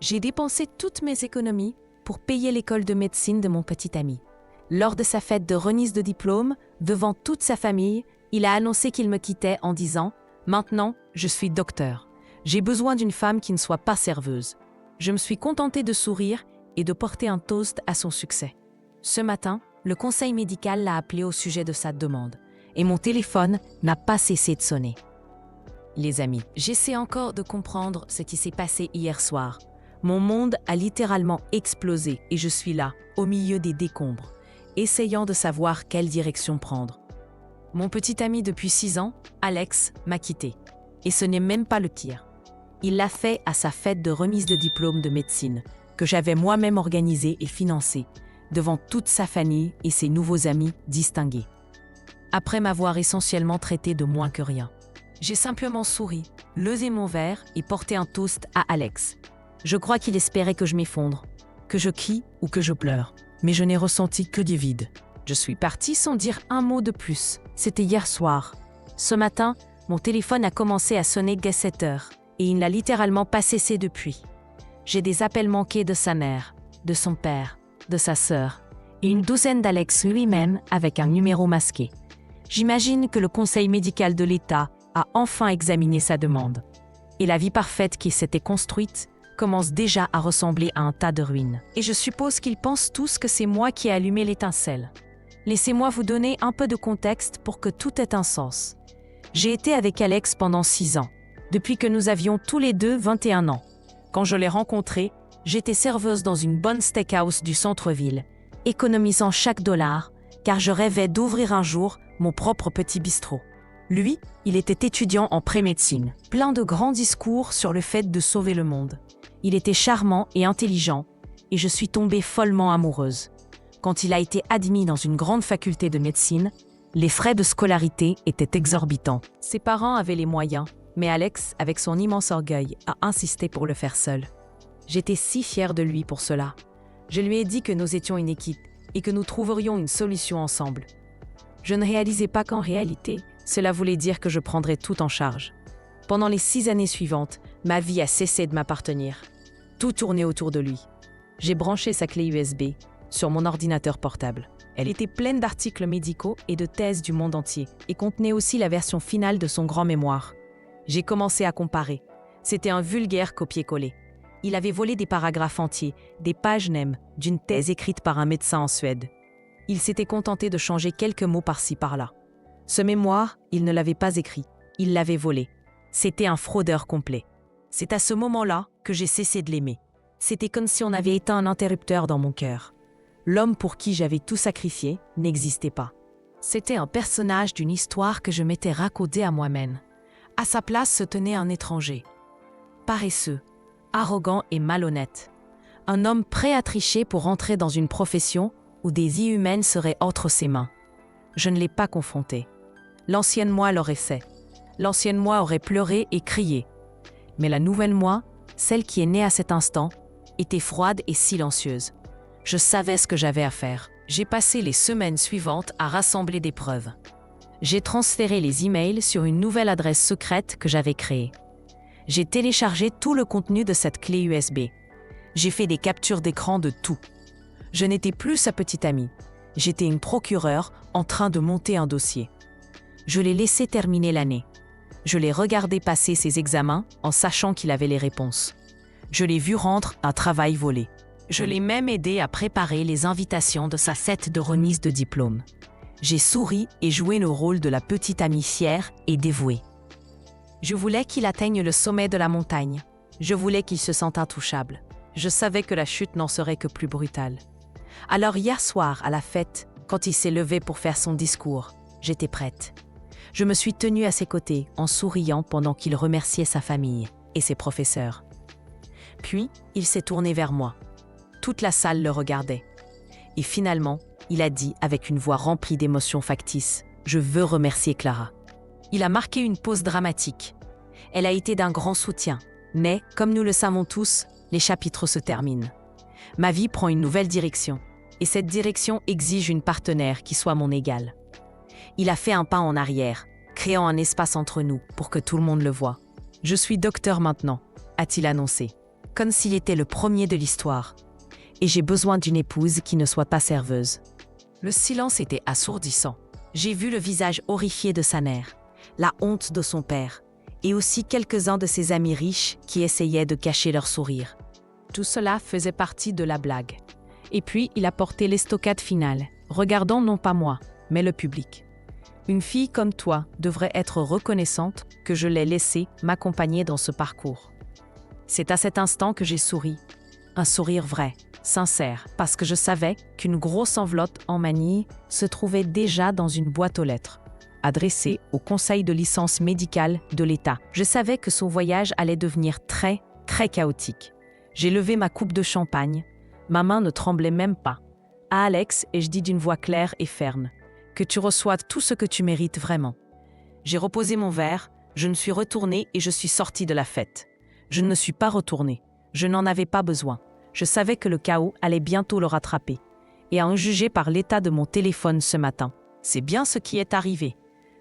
J'ai dépensé toutes mes économies pour payer l'école de médecine de mon petit ami. Lors de sa fête de remise de diplôme, devant toute sa famille, il a annoncé qu'il me quittait en disant « Maintenant, je suis docteur. J'ai besoin d'une femme qui ne soit pas serveuse. » Je me suis contentée de sourire et de porter un toast à son succès. Ce matin, le conseil médical l'a appelé au sujet de sa demande et mon téléphone n'a pas cessé de sonner. Les amis, j'essaie encore de comprendre ce qui s'est passé hier soir. Mon monde a littéralement explosé et je suis là, au milieu des décombres, essayant de savoir quelle direction prendre. Mon petit ami depuis 6 ans, Alex, m'a quitté. Et ce n'est même pas le pire. Il l'a fait à sa fête de remise de diplôme de médecine, que j'avais moi-même organisée et financée, devant toute sa famille et ses nouveaux amis distingués. Après m'avoir essentiellement traité de moins que rien, j'ai simplement souri, levé mon verre et porté un toast à Alex. Je crois qu'il espérait que je m'effondre, que je crie ou que je pleure, mais je n'ai ressenti que du vide. Je suis partie sans dire un mot de plus. C'était hier soir. Ce matin, mon téléphone a commencé à sonner dès 7 heures et il n'a littéralement pas cessé depuis. J'ai des appels manqués de sa mère, de son père, de sa sœur et une douzaine d'Alex lui-même avec un numéro masqué. J'imagine que le conseil médical de l'État a enfin examiné sa demande. Et la vie parfaite qui s'était construite commence déjà à ressembler à un tas de ruines. Et je suppose qu'ils pensent tous que c'est moi qui ai allumé l'étincelle. Laissez-moi vous donner un peu de contexte pour que tout ait un sens. J'ai été avec Alex pendant 6 ans, depuis que nous avions tous les deux 21 ans. Quand je l'ai rencontré, j'étais serveuse dans une bonne steakhouse du centre-ville, économisant chaque dollar, car je rêvais d'ouvrir un jour mon propre petit bistrot. Lui, il était étudiant en pré-médecine, plein de grands discours sur le fait de sauver le monde. Il était charmant et intelligent, et je suis tombée follement amoureuse. Quand il a été admis dans une grande faculté de médecine, les frais de scolarité étaient exorbitants. Ses parents avaient les moyens, mais Alex, avec son immense orgueil, a insisté pour le faire seul. J'étais si fière de lui pour cela. Je lui ai dit que nous étions une équipe et que nous trouverions une solution ensemble. Je ne réalisais pas qu'en réalité, cela voulait dire que je prendrais tout en charge. Pendant les 6 années suivantes, ma vie a cessé de m'appartenir. Tout tournait autour de lui. J'ai branché sa clé USB sur mon ordinateur portable. Elle était pleine d'articles médicaux et de thèses du monde entier et contenait aussi la version finale de son grand mémoire. J'ai commencé à comparer. C'était un vulgaire copier-coller. Il avait volé des paragraphes entiers, des pages même, d'une thèse écrite par un médecin en Suède. Il s'était contenté de changer quelques mots par-ci par-là. Ce mémoire, il ne l'avait pas écrit, il l'avait volé. C'était un fraudeur complet. C'est à ce moment-là que j'ai cessé de l'aimer. C'était comme si on avait éteint un interrupteur dans mon cœur. L'homme pour qui j'avais tout sacrifié n'existait pas. C'était un personnage d'une histoire que je m'étais racontée à moi-même. À sa place se tenait un étranger. Paresseux, arrogant et malhonnête. Un homme prêt à tricher pour entrer dans une profession où des vies humaines seraient entre ses mains. Je ne l'ai pas confronté. L'ancienne moi l'aurait fait. L'ancienne moi aurait pleuré et crié. Mais la nouvelle moi, celle qui est née à cet instant, était froide et silencieuse. Je savais ce que j'avais à faire. J'ai passé les semaines suivantes à rassembler des preuves. J'ai transféré les emails sur une nouvelle adresse secrète que j'avais créée. J'ai téléchargé tout le contenu de cette clé USB. J'ai fait des captures d'écran de tout. Je n'étais plus sa petite amie. J'étais une procureure en train de monter un dossier. Je l'ai laissé terminer l'année. Je l'ai regardé passer ses examens en sachant qu'il avait les réponses. Je l'ai vu rendre un travail volé. Je l'ai même aidé à préparer les invitations de sa fête de remise de diplôme. J'ai souri et joué le rôle de la petite amie fière et dévouée. Je voulais qu'il atteigne le sommet de la montagne. Je voulais qu'il se sente intouchable. Je savais que la chute n'en serait que plus brutale. Alors hier soir, à la fête, quand il s'est levé pour faire son discours, j'étais prête. Je me suis tenue à ses côtés en souriant pendant qu'il remerciait sa famille et ses professeurs. Puis, il s'est tourné vers moi. Toute la salle le regardait. Et finalement, il a dit avec une voix remplie d'émotions factices « Je veux remercier Clara ». Il a marqué une pause dramatique. Elle a été d'un grand soutien. Mais, comme nous le savons tous, les chapitres se terminent. Ma vie prend une nouvelle direction. Et cette direction exige une partenaire qui soit mon égale. Il a fait un pas en arrière, créant un espace entre nous pour que tout le monde le voie. « Je suis docteur maintenant », a-t-il annoncé. comme s'il était le premier de l'histoire. Et j'ai besoin d'une épouse qui ne soit pas serveuse. Le silence était assourdissant. J'ai vu le visage horrifié de sa mère, la honte de son père, et aussi quelques-uns de ses amis riches qui essayaient de cacher leur sourire. Tout cela faisait partie de la blague. Et puis, il a porté l'estocade finale, regardant non pas moi, mais le public. Une fille comme toi devrait être reconnaissante que je l'ai laissée m'accompagner dans ce parcours. C'est à cet instant que j'ai souri. Un sourire vrai, sincère, parce que je savais qu'une grosse enveloppe en manille se trouvait déjà dans une boîte aux lettres, adressée au Conseil de licence médicale de l'État. Je savais que son voyage allait devenir très, très chaotique. J'ai levé ma coupe de champagne. Ma main ne tremblait même pas. À Alex, et je dis d'une voix claire et ferme, que tu reçoives tout ce que tu mérites vraiment. J'ai reposé mon verre, je me suis retournée et je suis sortie de la fête. Je ne me suis pas retournée. Je n'en avais pas besoin. Je savais que le chaos allait bientôt le rattraper. Et à en juger par l'état de mon téléphone ce matin, c'est bien ce qui est arrivé.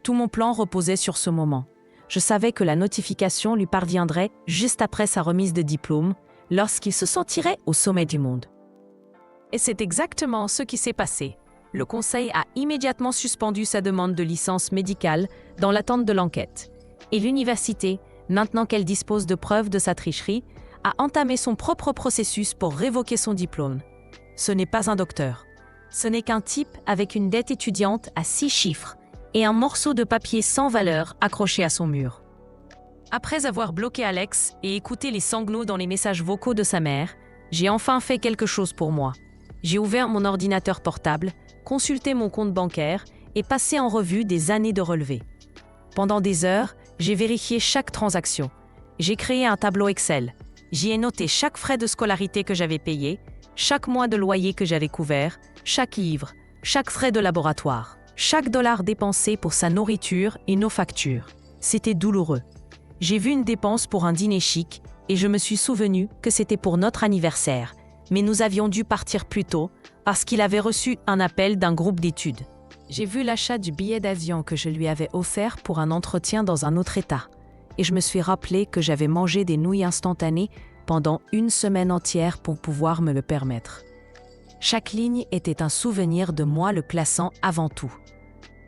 Tout mon plan reposait sur ce moment. Je savais que la notification lui parviendrait juste après sa remise de diplôme, lorsqu'il se sentirait au sommet du monde. Et c'est exactement ce qui s'est passé. Le conseil a immédiatement suspendu sa demande de licence médicale dans l'attente de l'enquête. Et l'université, maintenant qu'elle dispose de preuves de sa tricherie, a entamé son propre processus pour révoquer son diplôme. Ce n'est pas un docteur. Ce n'est qu'un type avec une dette étudiante à 6 chiffres et un morceau de papier sans valeur accroché à son mur. Après avoir bloqué Alex et écouté les sanglots dans les messages vocaux de sa mère, j'ai enfin fait quelque chose pour moi. J'ai ouvert mon ordinateur portable, consulté mon compte bancaire et passé en revue des années de relevés. Pendant des heures, j'ai vérifié chaque transaction. J'ai créé un tableau Excel. J'y ai noté chaque frais de scolarité que j'avais payé, chaque mois de loyer que j'avais couvert, chaque livre, chaque frais de laboratoire, chaque dollar dépensé pour sa nourriture et nos factures. C'était douloureux. J'ai vu une dépense pour un dîner chic et je me suis souvenu que c'était pour notre anniversaire, mais nous avions dû partir plus tôt parce qu'il avait reçu un appel d'un groupe d'études. J'ai vu l'achat du billet d'avion que je lui avais offert pour un entretien dans un autre État et je me suis rappelé que j'avais mangé des nouilles instantanées pendant une semaine entière pour pouvoir me le permettre. Chaque ligne était un souvenir de moi le plaçant avant tout.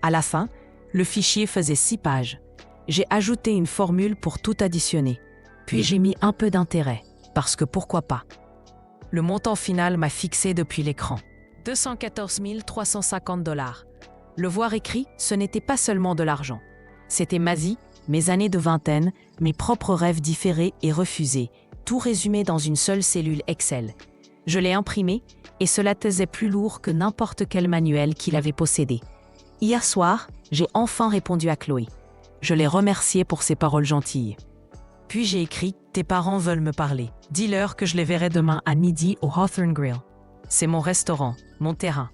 À la fin, le fichier faisait 6 pages. J'ai ajouté une formule pour tout additionner. Puis j'ai mis un peu d'intérêt, parce que pourquoi pas. Le montant final m'a fixé depuis l'écran. 214 350 $. Le voir écrit, ce n'était pas seulement de l'argent. C'était ma vie, mes années de vingtaine, mes propres rêves différés et refusés, tout résumé dans une seule cellule Excel. Je l'ai imprimé et cela pesait plus lourd que n'importe quel manuel qu'il avait possédé. Hier soir, j'ai enfin répondu à Chloé. Je l'ai remerciée pour ses paroles gentilles. Puis j'ai écrit « Tes parents veulent me parler. Dis-leur que je les verrai demain à midi au Hawthorne Grill. C'est mon restaurant, mon terrain.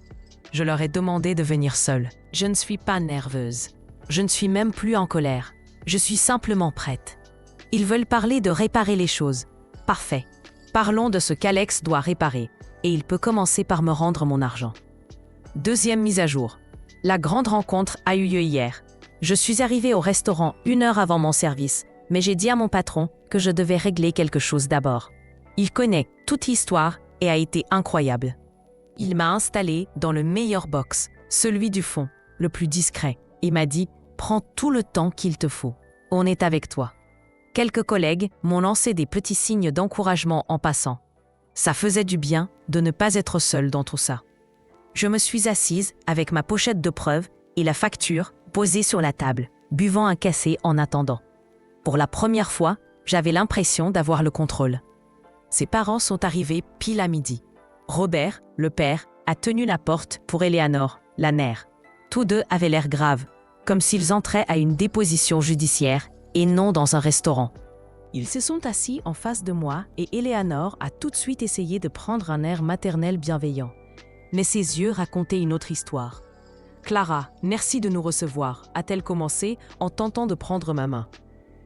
Je leur ai demandé de venir seule. Je ne suis pas nerveuse. Je ne suis même plus en colère. Je suis simplement prête. Ils veulent parler de réparer les choses. Parfait. Parlons de ce qu'Alex doit réparer. Et il peut commencer par me rendre mon argent. Deuxième mise à jour. La grande rencontre a eu lieu hier. Je suis arrivée au restaurant 1 heure avant mon service, mais j'ai dit à mon patron que je devais régler quelque chose d'abord. Il connaît toute l'histoire et a été incroyable. Il m'a installé dans le meilleur box, celui du fond, le plus discret, et m'a dit « Prends tout le temps qu'il te faut. On est avec toi. » Quelques collègues m'ont lancé des petits signes d'encouragement en passant. Ça faisait du bien de ne pas être seule dans tout ça. Je me suis assise avec ma pochette de preuves et la facture posée sur la table, buvant un café en attendant. Pour la première fois, j'avais l'impression d'avoir le contrôle. Ses parents sont arrivés pile à midi. Robert, le père, a tenu la porte pour Eleanor, la mère. Tous deux avaient l'air graves, comme s'ils entraient à une déposition judiciaire et non dans un restaurant. Ils se sont assis en face de moi et Eleanor a tout de suite essayé de prendre un air maternel bienveillant. Mais ses yeux racontaient une autre histoire. « Clara, merci de nous recevoir », a-t-elle commencé en tentant de prendre ma main.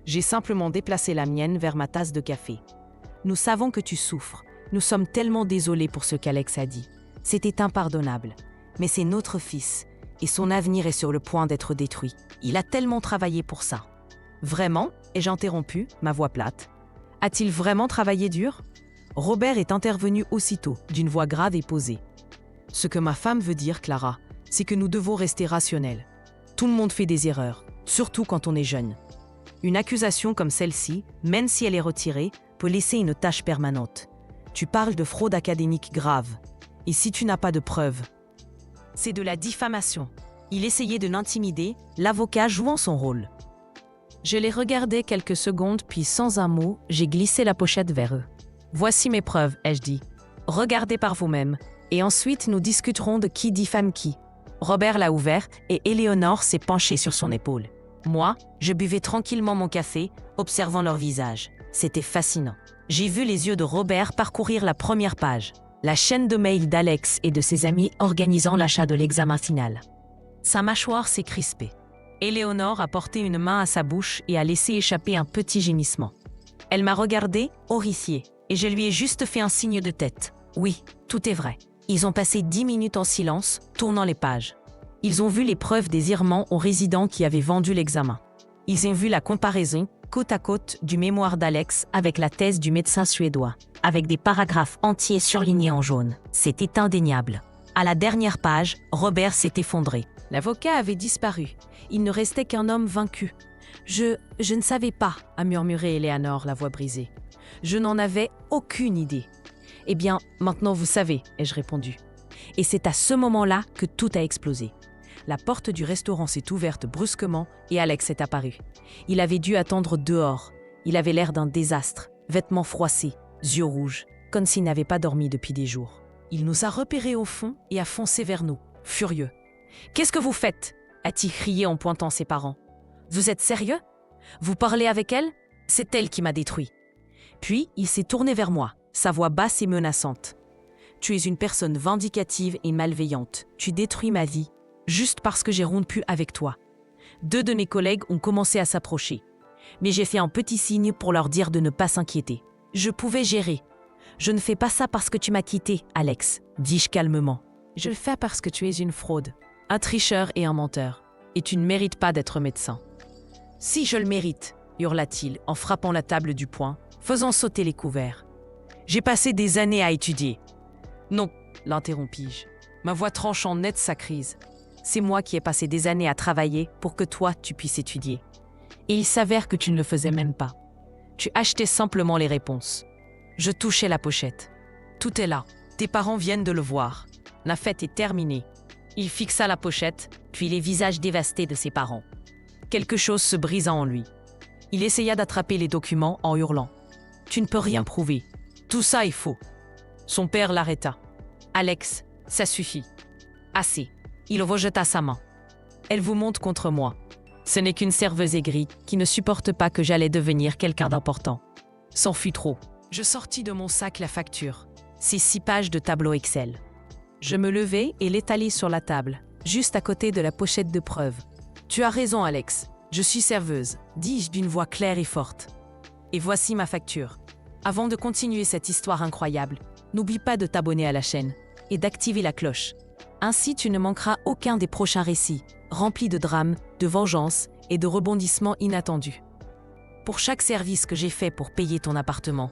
J'ai simplement déplacé la mienne vers ma tasse de café. « Nous savons que tu souffres. Nous sommes tellement désolés pour ce qu'Alex a dit. C'était impardonnable. Mais c'est notre fils, et son avenir est sur le point d'être détruit. Il a tellement travaillé pour ça. » « Vraiment ?» ai-je interrompu, ma voix plate. A-t-il vraiment travaillé dur? Robert est intervenu aussitôt, d'une voix grave et posée. Ce que ma femme veut dire, Clara, c'est que nous devons rester rationnels. Tout le monde fait des erreurs, surtout quand on est jeune. Une accusation comme celle-ci, même si elle est retirée, peut laisser une tache permanente. Tu parles de fraude académique grave. Et si tu n'as pas de preuves? C'est de la diffamation. Il essayait de l'intimider, l'avocat jouant son rôle. Je les regardais quelques secondes, puis sans un mot, j'ai glissé la pochette vers eux. Voici mes preuves, ai-je dit. Regardez par vous-même, et ensuite nous discuterons de qui diffame qui. Robert l'a ouvert, et Éléonore s'est penchée sur son épaule. Moi, je buvais tranquillement mon café, observant leur visage. C'était fascinant. J'ai vu les yeux de Robert parcourir la première page, la chaîne de mails d'Alex et de ses amis organisant l'achat de l'examen final. Sa mâchoire s'est crispée. Éléonore a porté une main à sa bouche et a laissé échapper un petit gémissement. Elle m'a regardé, horrifiée, et je lui ai juste fait un signe de tête. Oui, tout est vrai. Ils ont passé 10 minutes en silence, tournant les pages. Ils ont vu les preuves des errements aux résidents qui avaient vendu l'examen. Ils ont vu la comparaison, côte à côte, du mémoire d'Alex avec la thèse du médecin suédois, avec des paragraphes entiers surlignés en jaune. C'était indéniable. À la dernière page, Robert s'est effondré. L'avocat avait disparu. Il ne restait qu'un homme vaincu. Je ne savais pas, a murmuré Éléonore, la voix brisée. Je n'en avais aucune idée. Eh bien, maintenant vous savez, ai-je répondu. Et c'est à ce moment-là que tout a explosé. La porte du restaurant s'est ouverte brusquement et Alex est apparu. Il avait dû attendre dehors. Il avait l'air d'un désastre, vêtements froissés, yeux rouges, comme s'il n'avait pas dormi depuis des jours. Il nous a repérés au fond et a foncé vers nous, furieux. « Qu'est-ce que vous faites ?» a-t-il crié en pointant ses parents. « Vous êtes sérieux? Vous parlez avec elle? C'est elle qui m'a détruit. » Puis il s'est tourné vers moi, sa voix basse et menaçante. « Tu es une personne vindicative et malveillante. Tu détruis ma vie, juste parce que j'ai rompu avec toi. » Deux de mes collègues ont commencé à s'approcher. Mais j'ai fait un petit signe pour leur dire de ne pas s'inquiéter. Je pouvais gérer. « Je ne fais pas ça parce que tu m'as quitté, Alex, dis-je calmement. Je le fais parce que tu es une fraude, un tricheur et un menteur. Et tu ne mérites pas d'être médecin. »« Si je le mérite, hurla-t-il en frappant la table du poing, faisant sauter les couverts. J'ai passé des années à étudier. »« Non, l'interrompis-je. Ma voix tranchant net sa crise. C'est moi qui ai passé des années à travailler pour que toi, tu puisses étudier. Et il s'avère que tu ne le faisais même pas. Tu achetais simplement les réponses. Je touchais la pochette. Tout est là. Tes parents viennent de le voir. La fête est terminée. » Il fixa la pochette, puis les visages dévastés de ses parents. Quelque chose se brisa en lui. Il essaya d'attraper les documents en hurlant. « Tu ne peux rien prouver. Tout ça est faux. » Son père l'arrêta. « Alex, ça suffit. Assez. » Il rejeta sa main. « Elle vous monte contre moi. Ce n'est qu'une serveuse aigrie qui ne supporte pas que j'allais devenir quelqu'un d'important. » C'en fut trop. Je sortis de mon sac la facture. Ces 6 pages de tableau Excel. Je me levai et l'étalai sur la table, juste à côté de la pochette de preuves. « Tu as raison, Alex. Je suis serveuse, » dis-je d'une voix claire et forte. « Et voici ma facture. Avant de continuer cette histoire incroyable, n'oublie pas de t'abonner à la chaîne et d'activer la cloche. Ainsi, tu ne manqueras aucun des prochains récits, remplis de drames, de vengeance et de rebondissements inattendus. Pour chaque service que j'ai fait pour payer ton appartement,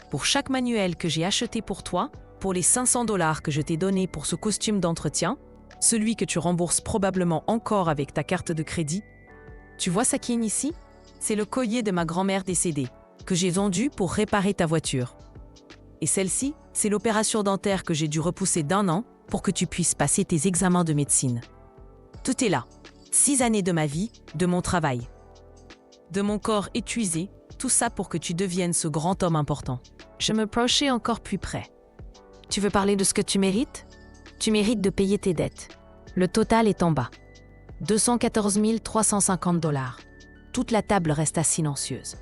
pour chaque manuel que j'ai acheté pour toi, pour les 500 $ que je t'ai donnés pour ce costume d'entretien, celui que tu rembourses probablement encore avec ta carte de crédit. Tu vois ça qui est ici? C'est le collier de ma grand-mère décédée, que j'ai vendu pour réparer ta voiture. Et celle-ci, c'est l'opération dentaire que j'ai dû repousser d'1 an pour que tu puisses passer tes examens de médecine. Tout est là. 6 années de ma vie, de mon travail, de mon corps épuisé, tout ça pour que tu deviennes ce grand homme important. » Je me penchai encore plus près. « Tu veux parler de ce que tu mérites? Tu mérites de payer tes dettes. Le total est en bas. 214 350 $. Toute la table resta silencieuse.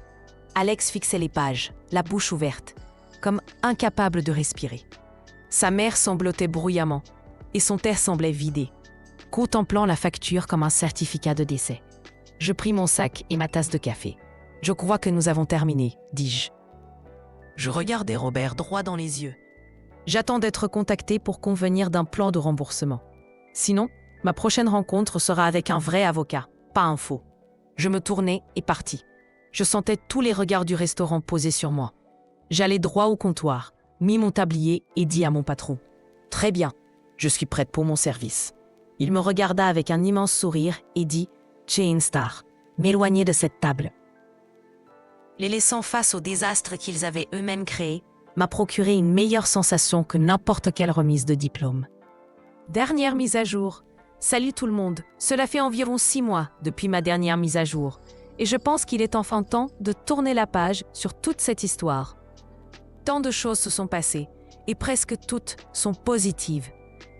Alex fixait les pages, la bouche ouverte, comme incapable de respirer. Sa mère sanglotait bruyamment, et son terre semblait vidé, contemplant la facture comme un certificat de décès. Je pris mon sac et ma tasse de café. « Je crois que nous avons terminé, » dis-je. Je regardais Robert droit dans les yeux. J'attends d'être contacté pour convenir d'un plan de remboursement. Sinon, ma prochaine rencontre sera avec un vrai avocat, pas un faux. Je me tournai et partis. Je sentais tous les regards du restaurant posés sur moi. J'allai droit au comptoir, mis mon tablier et dis à mon patron « Très bien, je suis prête pour mon service. » Il me regarda avec un immense sourire et dit « Chain Star, m'éloigner de cette table. » Les laissant face au désastre qu'ils avaient eux-mêmes créé m'a procuré une meilleure sensation que n'importe quelle remise de diplôme. Dernière mise à jour. Salut tout le monde, cela fait environ 6 mois depuis ma dernière mise à jour. Et je pense qu'il est enfin temps de tourner la page sur toute cette histoire. Tant de choses se sont passées, et presque toutes sont positives.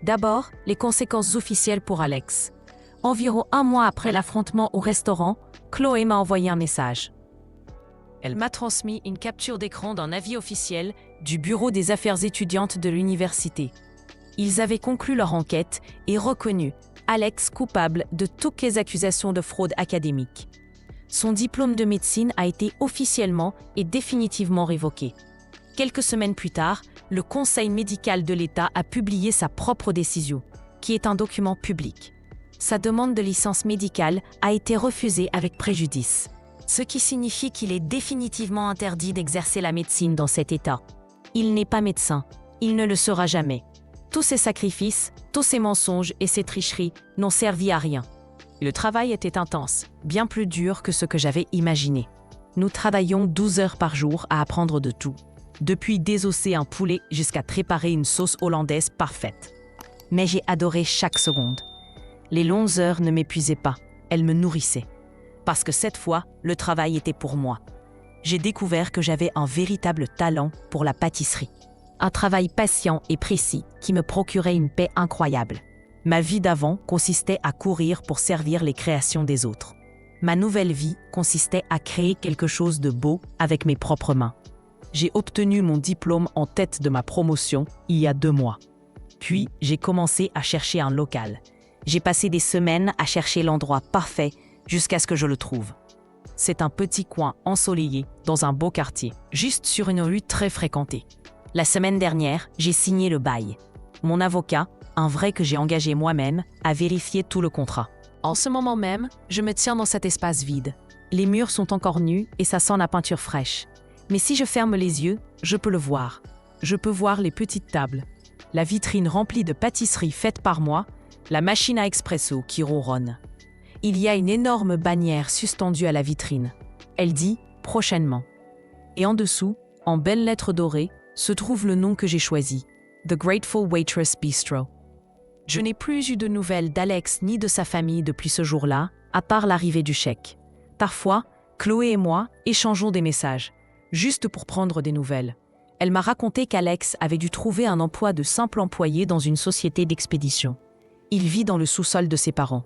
D'abord, les conséquences officielles pour Alex. Environ 1 mois après l'affrontement au restaurant, Chloé m'a envoyé un message. Elle m'a transmis une capture d'écran d'un avis officiel du Bureau des affaires étudiantes de l'université. Ils avaient conclu leur enquête et reconnu Alex coupable de toutes les accusations de fraude académique. Son diplôme de médecine a été officiellement et définitivement révoqué. Quelques semaines plus tard, le Conseil médical de l'État a publié sa propre décision, qui est un document public. Sa demande de licence médicale a été refusée avec préjudice, ce qui signifie qu'il est définitivement interdit d'exercer la médecine dans cet État. Il n'est pas médecin, il ne le sera jamais. Tous ces sacrifices, tous ces mensonges et ces tricheries n'ont servi à rien. Le travail était intense, bien plus dur que ce que j'avais imaginé. Nous travaillions 12 heures par jour à apprendre de tout, depuis désosser un poulet jusqu'à préparer une sauce hollandaise parfaite. Mais j'ai adoré chaque seconde. Les longues heures ne m'épuisaient pas, elles me nourrissaient. Parce que cette fois, le travail était pour moi. J'ai découvert que j'avais un véritable talent pour la pâtisserie. Un travail patient et précis qui me procurait une paix incroyable. Ma vie d'avant consistait à courir pour servir les créations des autres. Ma nouvelle vie consistait à créer quelque chose de beau avec mes propres mains. J'ai obtenu mon diplôme en tête de ma promotion il y a 2 mois. Puis, j'ai commencé à chercher un local. J'ai passé des semaines à chercher l'endroit parfait jusqu'à ce que je le trouve. C'est un petit coin ensoleillé dans un beau quartier, juste sur une rue très fréquentée. La semaine dernière, j'ai signé le bail. Mon avocat, un vrai que j'ai engagé moi-même, a vérifié tout le contrat. En ce moment même, je me tiens dans cet espace vide. Les murs sont encore nus et ça sent la peinture fraîche. Mais si je ferme les yeux, je peux le voir. Je peux voir les petites tables, la vitrine remplie de pâtisseries faites par moi, la machine à expresso qui ronronne. Il y a une énorme bannière suspendue à la vitrine. Elle dit « Prochainement ». Et en dessous, en belles lettres dorées, se trouve le nom que j'ai choisi, The Grateful Waitress Bistro. Je n'ai plus eu de nouvelles d'Alex ni de sa famille depuis ce jour-là, à part l'arrivée du chèque. Parfois, Chloé et moi échangeons des messages, juste pour prendre des nouvelles. Elle m'a raconté qu'Alex avait dû trouver un emploi de simple employé dans une société d'expédition. Il vit dans le sous-sol de ses parents.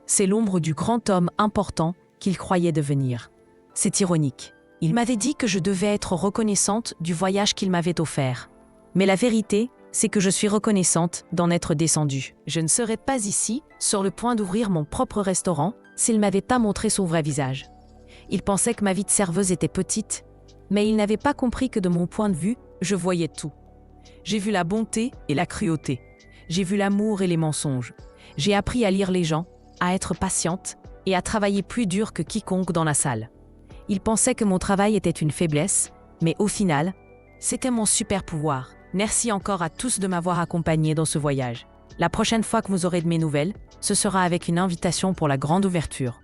C'est l'ombre du grand homme important qu'il croyait devenir. C'est ironique. Il m'avait dit que je devais être reconnaissante du voyage qu'il m'avait offert. Mais la vérité, c'est que je suis reconnaissante d'en être descendue. Je ne serais pas ici, sur le point d'ouvrir mon propre restaurant, s'il ne m'avait pas montré son vrai visage. Il pensait que ma vie de serveuse était petite, mais il n'avait pas compris que de mon point de vue, je voyais tout. J'ai vu la bonté et la cruauté. J'ai vu l'amour et les mensonges. J'ai appris à lire les gens, à être patiente et à travailler plus dur que quiconque dans la salle. Il pensait que mon travail était une faiblesse, mais au final, c'était mon super pouvoir. Merci encore à tous de m'avoir accompagné dans ce voyage. La prochaine fois que vous aurez de mes nouvelles, ce sera avec une invitation pour la grande ouverture.